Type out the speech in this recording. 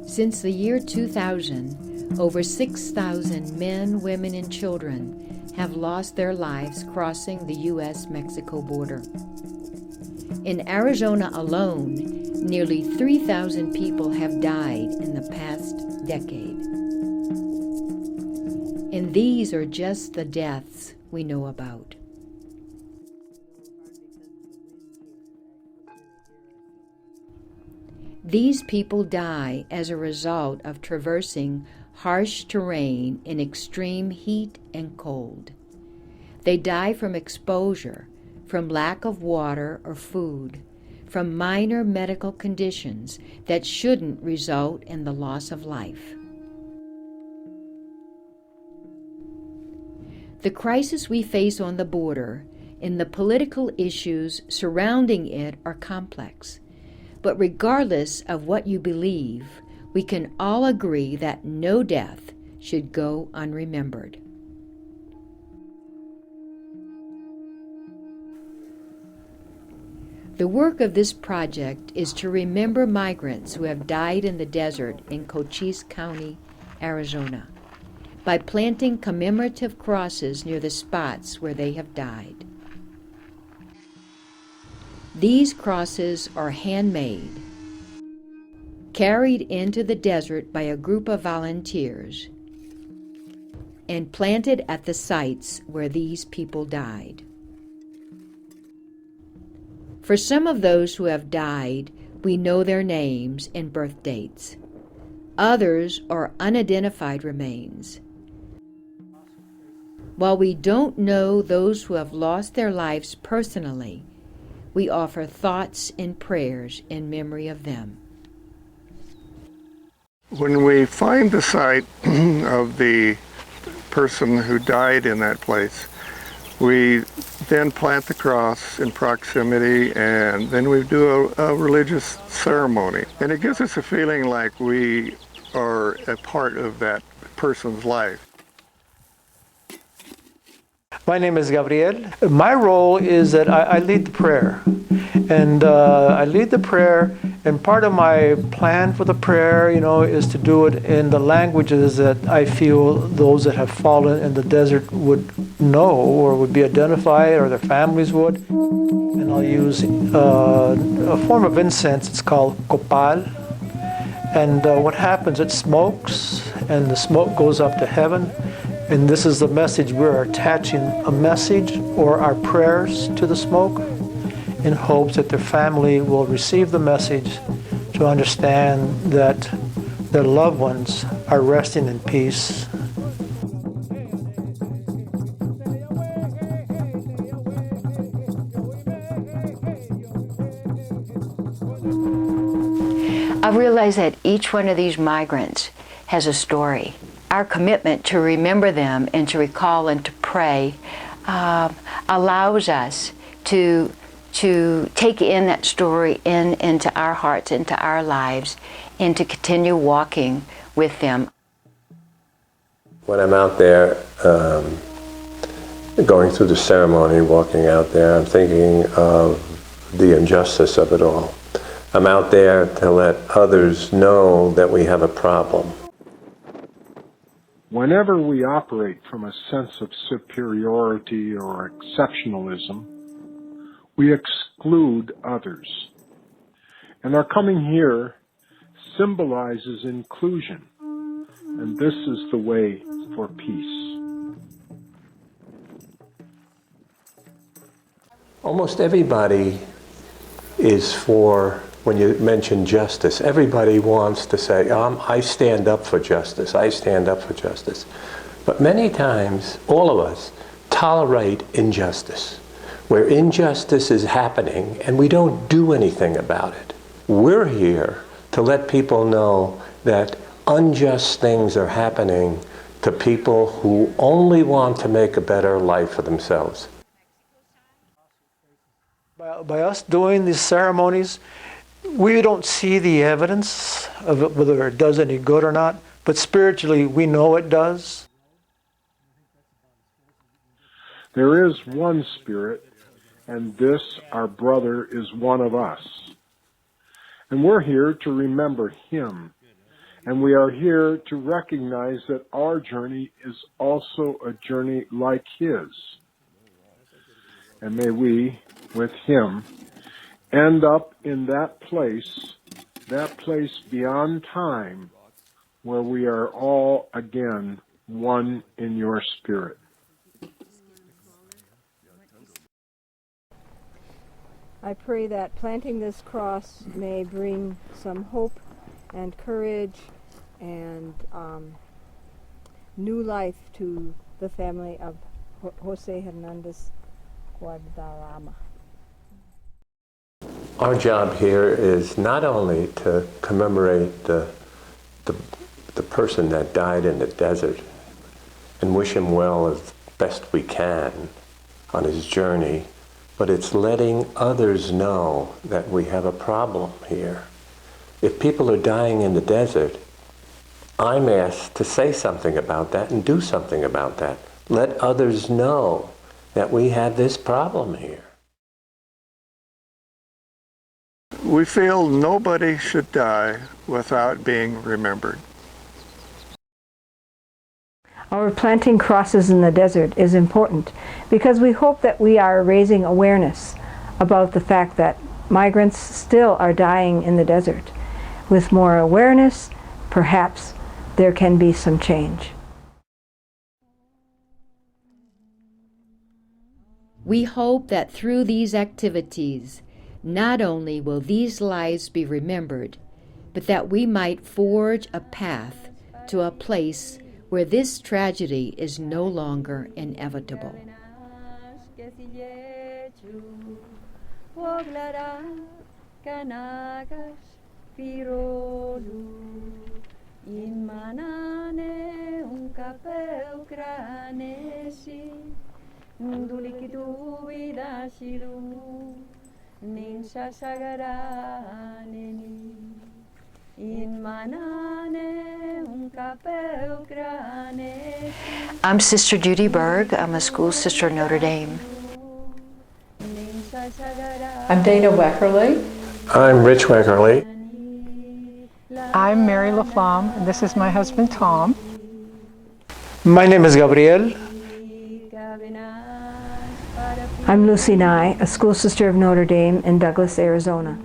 Since the year 2000, over 6,000 men, women, and children have lost their lives crossing the U.S.-Mexico border. In Arizona alone, nearly 3,000 people have died in the past decade. And these are just the deaths we know about. These people die as a result of traversing harsh terrain in extreme heat and cold. They die from exposure, from lack of water or food, from minor medical conditions that shouldn't result in the loss of life. The crisis we face on the border and the political issues surrounding it are complex. But regardless of what you believe, we can all agree that no death should go unremembered. The work of this project is to remember migrants who have died in the desert in Cochise County, Arizona, by planting commemorative crosses near the spots where they have died. These crosses are handmade, carried into the desert by a group of volunteers, and planted at the sites where these people died. For some of those who have died, we know their names and birth dates. Others are unidentified remains. While we don't know those who have lost their lives personally, we offer thoughts and prayers in memory of them. When we find the site of the person who died in that place, we then plant the cross in proximity, and then we do a religious ceremony. And it gives us a feeling like we are a part of that person's life. My name is Gabriel. My role is that I lead the prayer. And I lead the prayer, and part of my plan for the prayer, is to do it in the languages that I feel those that have fallen in the desert would know or would be identified, or their families would. And I'll use a form of incense. It's called copal. And what happens, it smokes, and the smoke goes up to heaven. And this is the message. We're attaching a message or our prayers to the smoke in hopes that their family will receive the message to understand that their loved ones are resting in peace. I realize that each one of these migrants has a story. Our commitment to remember them and to recall and to pray allows us to take in that story into our hearts, into our lives, and to continue walking with them. When I'm out there going through the ceremony, walking out there, I'm thinking of the injustice of it all. I'm out there to let others know that we have a problem. Whenever we operate from a sense of superiority or exceptionalism, we exclude others. And our coming here symbolizes inclusion, and this is the way for peace. Almost everybody is for, when you mention justice, everybody wants to say, I stand up for justice, I stand up for justice. But many times, all of us tolerate injustice, where injustice is happening and we don't do anything about it. We're here to let people know that unjust things are happening to people who only want to make a better life for themselves. By us doing these ceremonies, we don't see the evidence of it, whether it does any good or not, but spiritually we know it does. There is one Spirit, and this, our brother, is one of us. And we're here to remember him. And we are here to recognize that our journey is also a journey like his. And may we, with him, end up in that place beyond time, where we are all again one in your spirit. I pray that planting this cross may bring some hope and courage and new life to the family of Jose Hernandez Guadarrama. Our job here is not only to commemorate the person that died in the desert and wish him well as best we can on his journey, but it's letting others know that we have a problem here. If people are dying in the desert, I'm asked to say something about that and do something about that. Let others know that we have this problem here. We feel nobody should die without being remembered. Our planting crosses in the desert is important because we hope that we are raising awareness about the fact that migrants still are dying in the desert. With more awareness, perhaps there can be some change. We hope that through these activities, not only will these lives be remembered, but that we might forge a path to a place where this tragedy is no longer inevitable. I'm Sister Judy Berg. I'm a school sister at Notre Dame. I'm Dana Weckerly. I'm Rich Weckerly. I'm Mary LaFlamme, and this is my husband Tom. My name is Gabriel. I'm Lucy Nye, a school sister of Notre Dame in Douglas, Arizona.